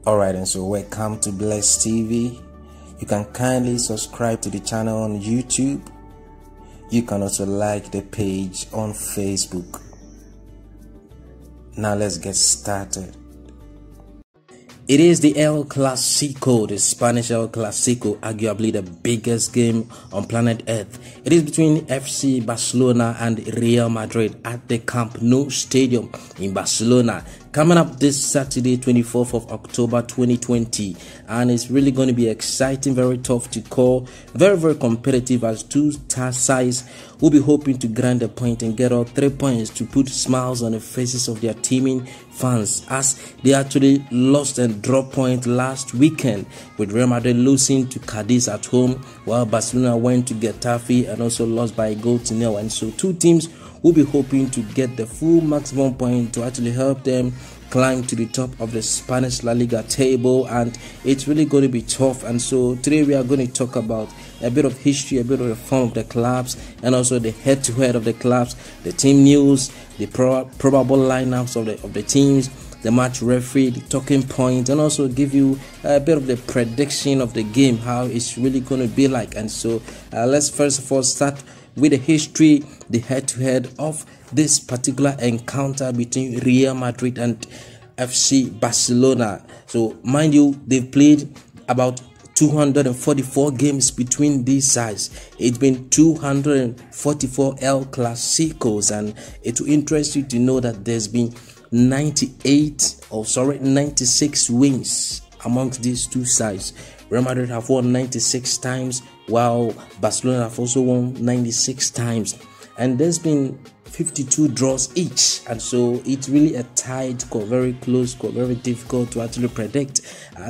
Alright, and so welcome to Bless TV. You can kindly subscribe to the channel on YouTube. You can also like the page on Facebook. Now let's get started. It is the El Clasico, the Spanish El Clasico, arguably the biggest game on planet Earth. It is between FC Barcelona and Real Madrid at the Camp Nou Stadium in Barcelona, coming up this Saturday, 24th of October 2020. And it's really going to be exciting, very tough to call, very competitive, as two sides will be hoping to grind a point and get all 3 points to put smiles on the faces of their teaming fans, as they actually lost and dropped point last weekend, with Real Madrid losing to Cadiz at home, while Barcelona went to Getafe and also lost by a goal to nil. And so two teams will be hoping to get the full maximum point to actually help them climb to the top of the Spanish La Liga table, and it's really going to be tough. And so today we are going to talk about a bit of history, a bit of the form of the clubs, and also the head-to-head of the clubs, the team news, the probable lineups of the teams, the match referee, the talking points, and also give you a bit of the prediction of the game, how it's really going to be like. And so let's first of all start with the history, the head-to-head of this particular encounter between Real Madrid and FC Barcelona. So mind you, they've played about 244 games between these sides. It's been 244 El Clasicos, and it will interest you to know that there's been 96 wins amongst these two sides. Real Madrid have won 96 times, while Barcelona have also won 96 times, and there's been 52 draws each. And so it's really a tight score, very close score, very difficult to actually predict.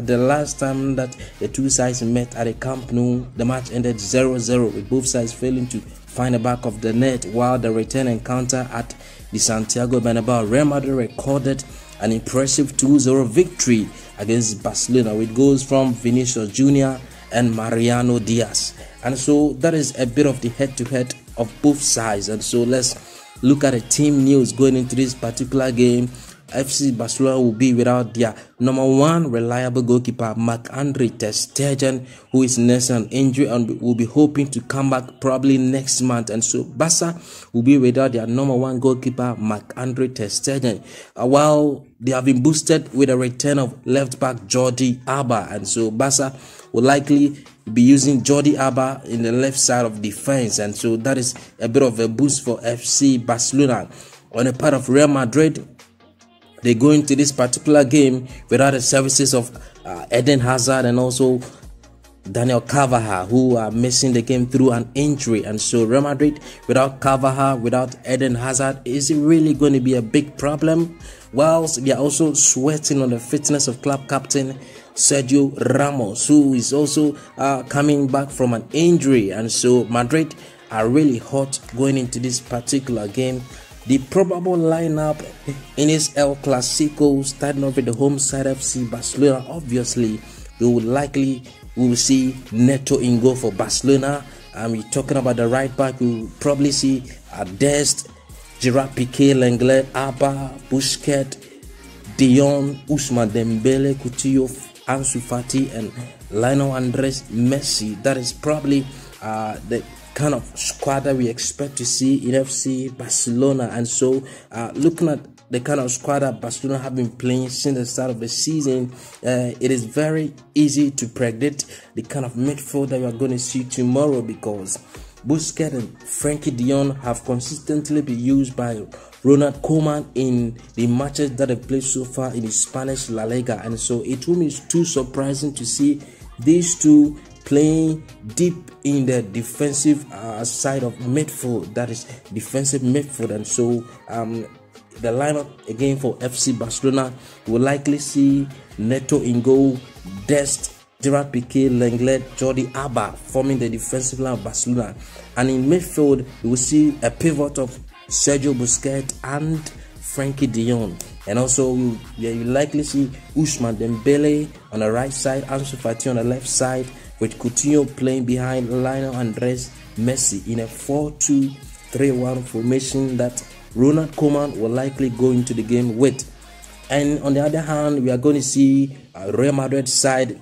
The last time that the two sides met at the Camp Nou, the match ended 0-0, with both sides failing to find the back of the net, while the return encounter at the Santiago Bernabeu, Real Madrid recorded an impressive 2-0 victory against Barcelona, with goals from Vinicius Jr. and Mariano Diaz. And so that is a bit of the head-to-head of both sides. And so let's look at the team news going into this particular game. FC Barcelona will be without their number one reliable goalkeeper, Marc-Andre ter Stegen, who is nursing an injury and will be hoping to come back probably next month. And so Barca will be without their number one goalkeeper, Marc-Andre ter Stegen, while they have been boosted with a return of left back Jordi Alba. And so Barca will likely be using Jordi Alba in the left side of defense, and so that is a bit of a boost for FC Barcelona. On the part of Real Madrid, they go into this particular game without the services of Eden Hazard and also Daniel Carvajal, who are missing the game through an injury. And so Real Madrid without Carvajal, without Eden Hazard, is really going to be a big problem, whilst they are also sweating on the fitness of club captain Sergio Ramos, who is also coming back from an injury. And so Madrid are really hot going into this particular game. The probable lineup in this El Clasico, starting off with the home side FC Barcelona, obviously we will see Neto in goal for Barcelona. We're talking about the right back. We'll probably see Dest, Gerard Piqué, Lenglet, Alba, Busquets, De Jong, Ousmane Dembele, Coutinho, Ansu Fati, and Lionel Andres Messi. That is probably the kind of squad that we expect to see in FC Barcelona. And so looking at the kind of squad that Barcelona have been playing since the start of the season, it is very easy to predict the kind of midfield that we are going to see tomorrow, because Busquets and Frankie de Jong have consistently been used by Ronald Koeman in the matches that have played so far in the Spanish La Liga. And so it won't be too surprising to see these two playing deep in the defensive side of midfield, that is defensive midfield. And so the lineup again for FC Barcelona will likely see Neto in goal, Dest, Gerard Piqué, Lenglet, Jordi Alba forming the defensive line of Barcelona. And in midfield, we will see a pivot of Sergio Busquets and Frankie de Jong. And also you likely see Ousmane Dembele on the right side, Ansu Fati on the left side, with Coutinho playing behind Lionel Andres Messi in a 4-2-3-1 formation that Ronald Koeman will likely go into the game with. And on the other hand, we are going to see Real Madrid side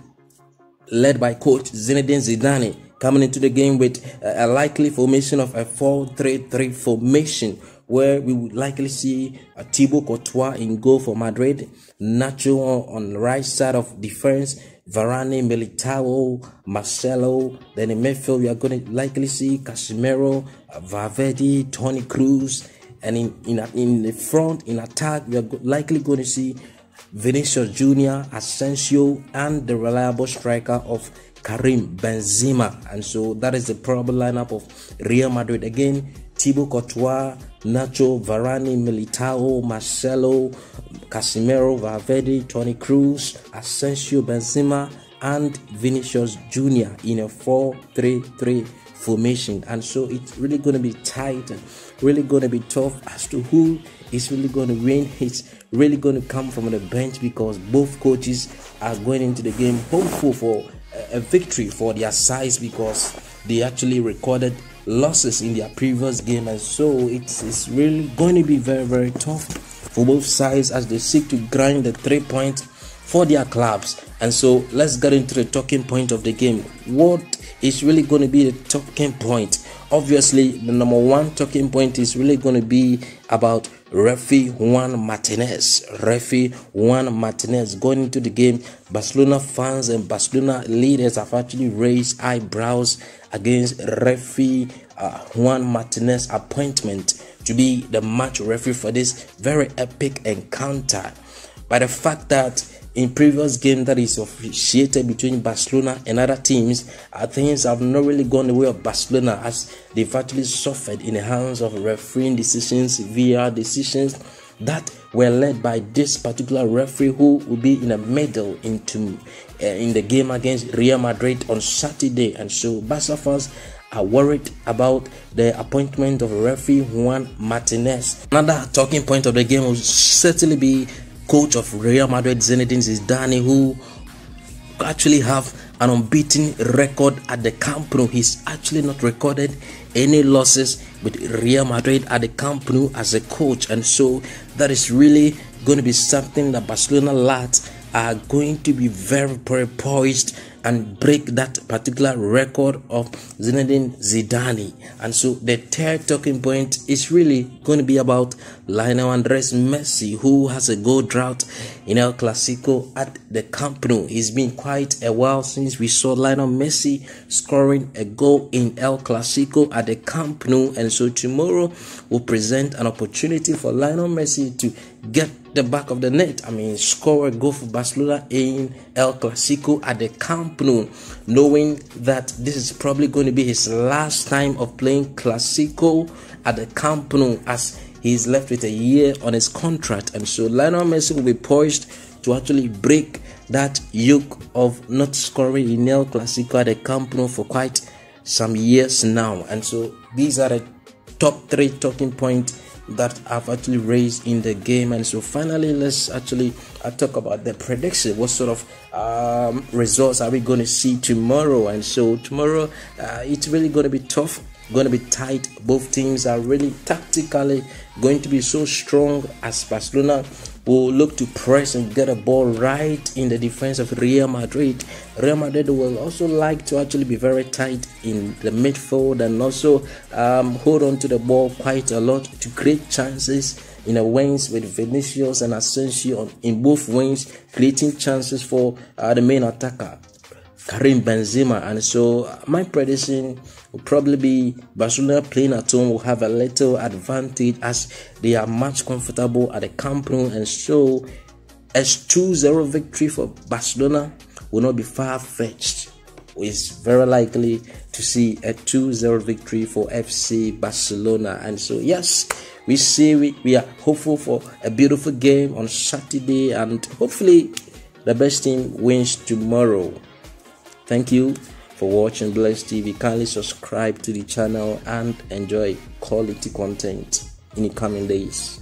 led by coach Zinedine Zidane coming into the game with a likely formation of a 4-3-3 formation, where we would likely see Thibaut Courtois in goal for Madrid, Nacho on the right side of defense, Varane, Militao, Marcelo. Then in midfield, we are going to likely see Casemiro, Valverde, Toni Kroos. And in the front, in attack, we are likely going to see Vinicius Jr., Asensio, and the reliable striker of Karim Benzema. And so that is the probable lineup of Real Madrid. Again, Thibaut Courtois, Nacho, Varane, Militao, Marcelo, Casemiro, Valverde, Toni Kroos, Asensio, Benzema, and Vinicius Jr. in a 4-3-3 formation. And so it's really going to be tight, really going to be tough as to who is really going to win. It's really going to come from the bench, because both coaches are going into the game hopeful for a victory for their sides, because they actually recorded losses in their previous game. And so it's really going to be very, very tough for both sides as they seek to grind the 3 points for their clubs. And so let's get into the talking point of the game. What is really going to be the talking point? Obviously, the number one talking point is really going to be about referee Juan Martinez. Referee Juan Martinez going into the game. Barcelona fans and Barcelona leaders have actually raised eyebrows against referee Juan Martinez appointment to be the match referee for this very epic encounter, by the fact that in previous game that is officiated between Barcelona and other teams, things have not really gone the way of Barcelona, as they've actually suffered in the hands of refereeing decisions, VAR decisions that were led by this particular referee, who will be in the middle into in the game against Real Madrid on Saturday. And so Barca fans are worried about the appointment of referee Juan Martinez. Another talking point of the game will certainly be coach of Real Madrid Zinedine Zidane, who actually have an unbeaten record at the Camp Nou. He's actually not recorded any losses with Real Madrid at the Camp Nou as a coach, and so that is really going to be something that Barcelona lads are going to be very, very poised and break that particular record of Zinedine Zidane. And so the third talking point is really going to be about Lionel Andres Messi, who has a goal drought in El Clasico at the Camp Nou. It's been quite a while since we saw Lionel Messi scoring a goal in El Clasico at the Camp Nou, and so tomorrow will present an opportunity for Lionel Messi to get the back of the net. Score a goal for Barcelona in El Clasico at the Camp Nou, knowing that this is probably going to be his last time of playing Clasico at the Camp Nou, as he's left with a year on his contract. And so Lionel Messi will be poised to actually break that yoke of not scoring in El Clasico at the Camp Nou for quite some years now. And so these are the top 3 talking points that I've actually raised in the game. And so finally, let's actually talk about the prediction. What sort of results are we going to see tomorrow? And so tomorrow, it's really going to be tough, going to be tight. Both teams are really tactically going to be so strong, as Barcelona will look to press and get a ball right in the defense of Real Madrid. Real Madrid will also like to actually be very tight in the midfield and also hold on to the ball quite a lot to create chances in the wings, with Vinicius and Asensio in both wings, creating chances for the main attacker, Karim Benzema. And so my prediction will probably be Barcelona playing at home will have a little advantage, as they are much comfortable at the Camp Nou, and so a 2-0 victory for Barcelona will not be far-fetched. It's very likely to see a 2-0 victory for FC Barcelona. And so yes, we are hopeful for a beautiful game on Saturday, and hopefully the best team wins tomorrow. Thank you for watching Bless TV. Kindly subscribe to the channel and enjoy quality content in the coming days.